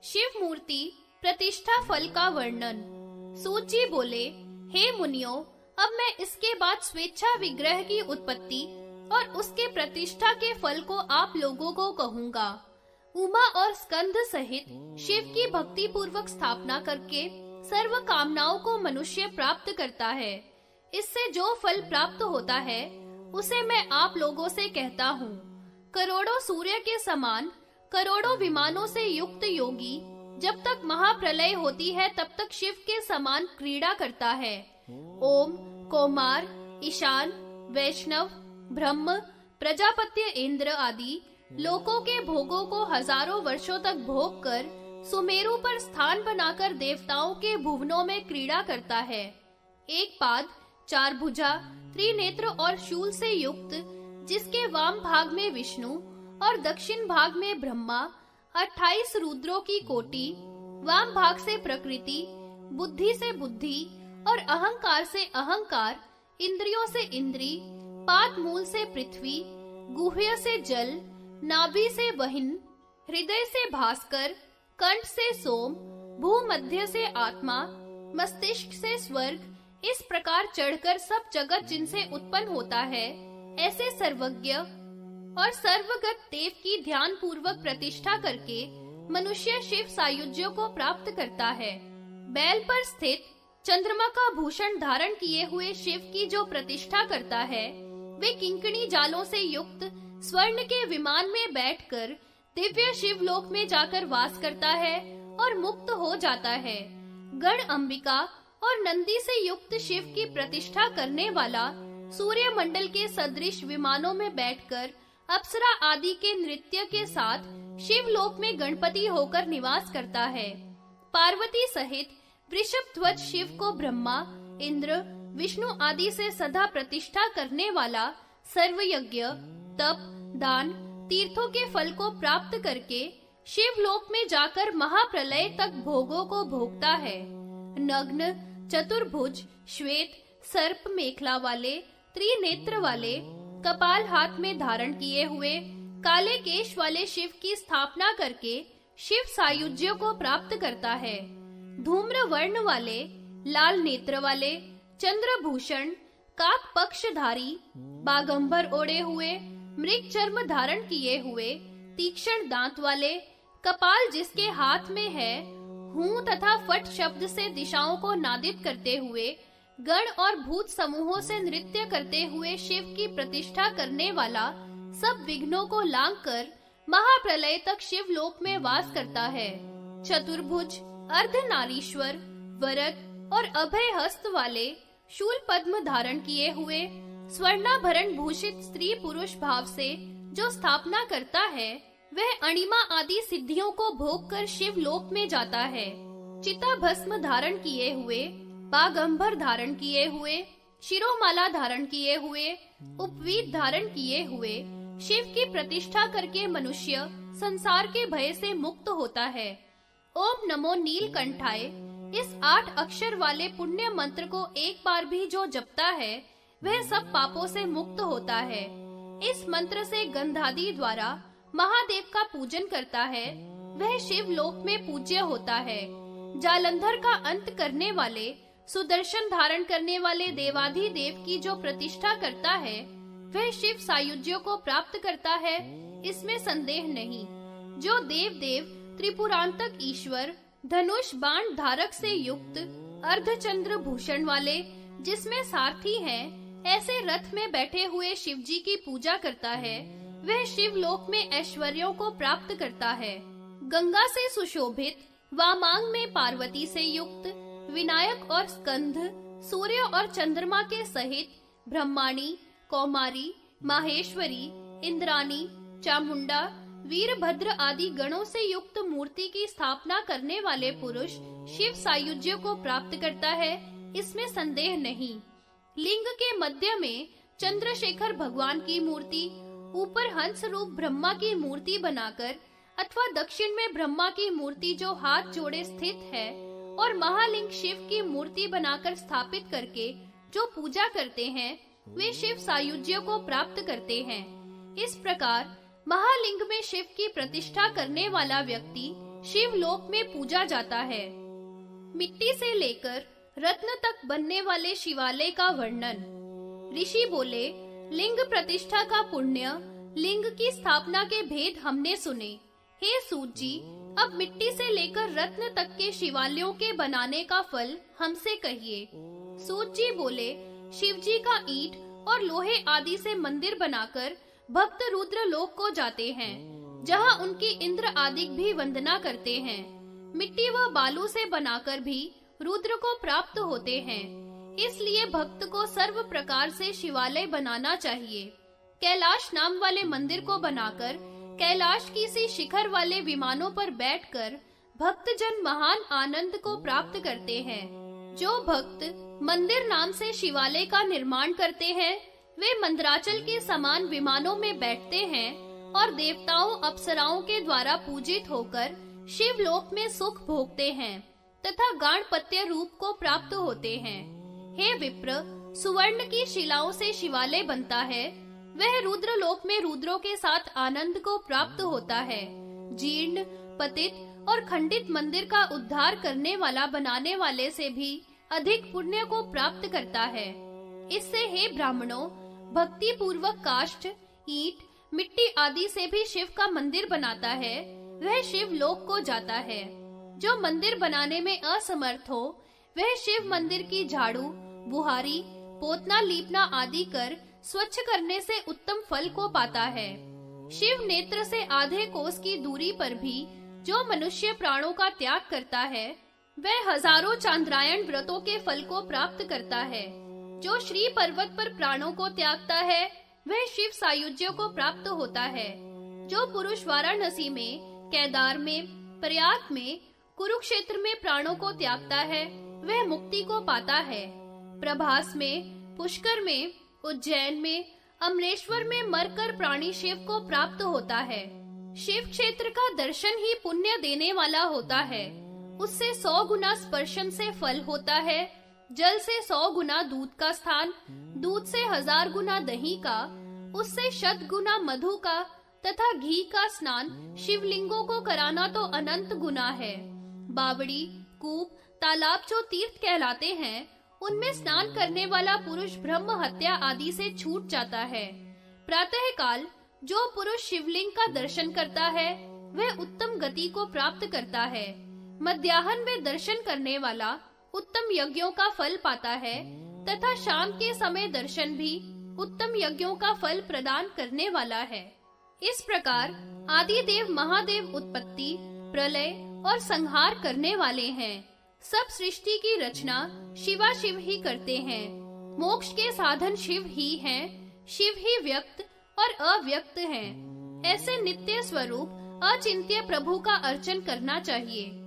शिव मूर्ति प्रतिष्ठा फल का वर्णन। सूत जी बोले, हे मुनियों, अब मैं इसके बाद स्वेच्छा विग्रह की उत्पत्ति और उसके प्रतिष्ठा के फल को आप लोगों को कहूँगा। उमा और स्कंद सहित शिव की भक्ति पूर्वक स्थापना करके सर्व कामनाओं को मनुष्य प्राप्त करता है। इससे जो फल प्राप्त होता है उसे मैं आप लोगों से कहता हूँ। करोड़ों सूर्य के समान करोड़ों विमानों से युक्त योगी जब तक महाप्रलय होती है तब तक शिव के समान क्रीड़ा करता है। ओम, कौमार, ईशान, वैष्णव, ब्रह्म, प्रजापत्य, इंद्र आदि लोकों के भोगों को हजारों वर्षों तक भोग कर सुमेरु पर स्थान बनाकर देवताओं के भुवनों में क्रीड़ा करता है। एक पाद, चार भुजा, त्रिनेत्र और शूल से युक्त, जिसके वाम भाग में विष्णु और दक्षिण भाग में ब्रह्मा, 28 रुद्रों की कोटि, वाम भाग से प्रकृति, बुद्धि से बुद्धि और अहंकार से अहंकार, इंद्रियों से इंद्री, पाद मूल से पृथ्वी, गुह्य से जल, नाभि से वहिन, हृदय से भास्कर, कंठ से सोम, भूमध्य से आत्मा, मस्तिष्क से स्वर्ग, इस प्रकार चढ़कर सब जगत जिनसे उत्पन्न होता है, ऐसे सर्वज्ञ और सर्वगत देव की ध्यान पूर्वक प्रतिष्ठा करके मनुष्य शिव सायुज्य को प्राप्त करता है। बैल पर स्थित चंद्रमा का भूषण धारण किए हुए शिव की जो प्रतिष्ठा करता है, वे किंकणी जालों से युक्त स्वर्ण के विमान में बैठकर दिव्य शिवलोक में जाकर वास करता है और मुक्त हो जाता है। गण अंबिका और नंदी से युक्त शिव की प्रतिष्ठा करने वाला सूर्य मंडल के सदृश विमानों में बैठकर अप्सरा आदि के नृत्य के साथ शिवलोक में गणपति होकर निवास करता है। पार्वती सहित वृषभ ध्वज शिव को ब्रह्मा, इंद्र, विष्णु आदि से सदा प्रतिष्ठा करने वाला सर्वयज्ञ, तप, दान, तीर्थों के फल को प्राप्त करके शिवलोक में जाकर महाप्रलय तक भोगों को भोगता है। नग्न, चतुर्भुज, श्वेत, सर्प मेखला वाले, त्रिनेत्र वाले, कपाल हाथ में धारण किए हुए, काले केश वाले शिव की स्थापना करके शिव सायुज्य को प्राप्त करता है। धूम्र वर्ण वाले, लाल नेत्र वाले, चंद्रभूषण, काक पक्षधारी, बागंबर ओढ़े हुए, मृग चर्म धारण किए हुए, तीक्ष्ण दांत वाले, कपाल जिसके हाथ में है, हूं तथा फट शब्द से दिशाओं को नादित करते हुए, गण और भूत समूहों से नृत्य करते हुए शिव की प्रतिष्ठा करने वाला सब विघ्नों को लांग कर महाप्रलय तक शिवलोक में वास करता है। चतुर्भुज, अर्धनारीश्वर, वरद और अभय हस्त वाले, शूल पद्म धारण किए हुए, स्वर्णाभरण भूषित स्त्री पुरुष भाव से जो स्थापना करता है, वह अणिमा आदि सिद्धियों को भोग कर शिवलोक में जाता है। चिता भस्म धारण किए हुए, बागंबर धारण किए हुए, शिरोमाला धारण किए हुए, उपवीत धारण किए हुए, शिव की प्रतिष्ठा करके मनुष्य संसार के भय से मुक्त होता है। ओम नमो नीलकंठाय, इस 8 अक्षर वाले पुण्य मंत्र को एक बार भी जो जपता है, वह सब पापों से मुक्त होता है। इस मंत्र से गंधादि द्वारा महादेव का पूजन करता है, वह शिवलोक में पूज्य होता है। जालंधर का अंत करने वाले, सुदर्शन धारण करने वाले देवाधिदेव की जो प्रतिष्ठा करता है, वह शिव सायुज्य को प्राप्त करता है, इसमें संदेह नहीं। जो देव त्रिपुरांतक ईश्वर, धनुष बाण धारक से युक्त, अर्धचंद्र भूषण वाले, जिसमें सारथी हैं, ऐसे रथ में बैठे हुए शिव जी की पूजा करता है, वह शिवलोक में ऐश्वर्यों को प्राप्त करता है। गंगा से सुशोभित, वामांग में पार्वती से युक्त, विनायक और स्कंध, सूर्य और चंद्रमा के सहित ब्रह्माणी, कौमारी, माहेश्वरी, इंद्राणी, चामुंडा, वीरभद्र आदि गणों से युक्त मूर्ति की स्थापना करने वाले पुरुष शिव सायुज्य को प्राप्त करता है, इसमें संदेह नहीं। लिंग के मध्य में चंद्रशेखर भगवान की मूर्ति, ऊपर हंस रूप ब्रह्मा की मूर्ति बनाकर अथवा दक्षिण में ब्रह्मा की मूर्ति जो हाथ जोड़े स्थित है और महालिंग शिव की मूर्ति बनाकर स्थापित करके जो पूजा करते हैं, वे शिव सायुज्य को प्राप्त करते हैं। इस प्रकार महालिंग में शिव की प्रतिष्ठा करने वाला व्यक्ति शिवलोक में पूजा जाता है। मिट्टी से लेकर रत्न तक बनने वाले शिवालय का वर्णन। ऋषि बोले, लिंग प्रतिष्ठा का पुण्य, लिंग की स्थापना के भेद हमने सुने। हे सूत जी, अब मिट्टी से लेकर रत्न तक के शिवालयों के बनाने का फल हमसे कहिए। सूत जी बोले, शिव जी का ईंट और लोहे आदि से मंदिर बनाकर भक्त रुद्र लोक को जाते हैं, जहां उनकी इंद्र आदि भी वंदना करते हैं। मिट्टी व बालू से बनाकर भी रुद्र को प्राप्त होते हैं। इसलिए भक्त को सर्व प्रकार से शिवालय बनाना चाहिए। कैलाश नाम वाले मंदिर को बनाकर कैलाश की सी शिखर वाले विमानों पर बैठकर भक्तजन महान आनंद को प्राप्त करते हैं। जो भक्त मंदिर नाम से शिवालय का निर्माण करते हैं, वे मंदराचल के समान विमानों में बैठते हैं और देवताओं अप्सराओं के द्वारा पूजित होकर शिवलोक में सुख भोगते हैं तथा गाणपत्य रूप को प्राप्त होते हैं। हे विप्र, सुवर्ण की शिलाओं से शिवालय बनता है, वह रुद्र लोक में रुद्रों के साथ आनंद को प्राप्त होता है। जीर्ण, पतित और खंडित मंदिर का उद्धार करने वाला बनाने वाले से भी अधिक पुण्य को प्राप्त करता है। इससे हे ब्राह्मणों, भक्ति पूर्वक काष्ठ, ईंट, मिट्टी आदि से भी शिव का मंदिर बनाता है, वह शिव लोक को जाता है। जो मंदिर बनाने में असमर्थ हो, वह शिव मंदिर की झाड़ू, बुहारी, पोतना लीपना आदि कर स्वच्छ करने से उत्तम फल को पाता है। शिव नेत्र से आधे कोस की दूरी पर भी जो मनुष्य प्राणों का त्याग करता है, वह हजारों चांद्रायण व्रतों के फल को प्राप्त करता है। जो श्री पर्वत पर प्राणों को त्यागता है, वह शिव सायुज्य को प्राप्त होता है। जो पुरुष वाराणसी में, केदार में, प्रयाग में, कुरुक्षेत्र में प्राणों को त्यागता है, वह मुक्ति को पाता है। प्रभास में, पुष्कर में, उज्जैन में, अमलेश्वर में मरकर प्राणी शिव को प्राप्त होता है। शिव क्षेत्र का दर्शन ही पुण्य देने वाला होता है। उससे 100 गुना स्पर्शन से फल होता है। जल से 100 गुना दूध का स्थान, दूध से 1000 गुना दही का, उससे 100 गुना मधु का तथा घी का स्नान शिवलिंगों को कराना तो अनंत गुना है। बावड़ी, कूप, तालाब जो तीर्थ कहलाते हैं, उनमें स्नान करने वाला पुरुष ब्रह्म हत्या आदि से छूट जाता है। प्रातः काल जो पुरुष शिवलिंग का दर्शन करता है, वह उत्तम गति को प्राप्त करता है। मध्याह्न में दर्शन करने वाला उत्तम यज्ञों का फल पाता है तथा शाम के समय दर्शन भी उत्तम यज्ञों का फल प्रदान करने वाला है। इस प्रकार आदि देव महादेव उत्पत्ति, प्रलय और संहार करने वाले हैं। सब सृष्टि की रचना शिवा शिव ही करते हैं। मोक्ष के साधन शिव ही हैं। शिव ही व्यक्त और अव्यक्त हैं। ऐसे नित्य स्वरूप अचिंत्य प्रभु का अर्चन करना चाहिए।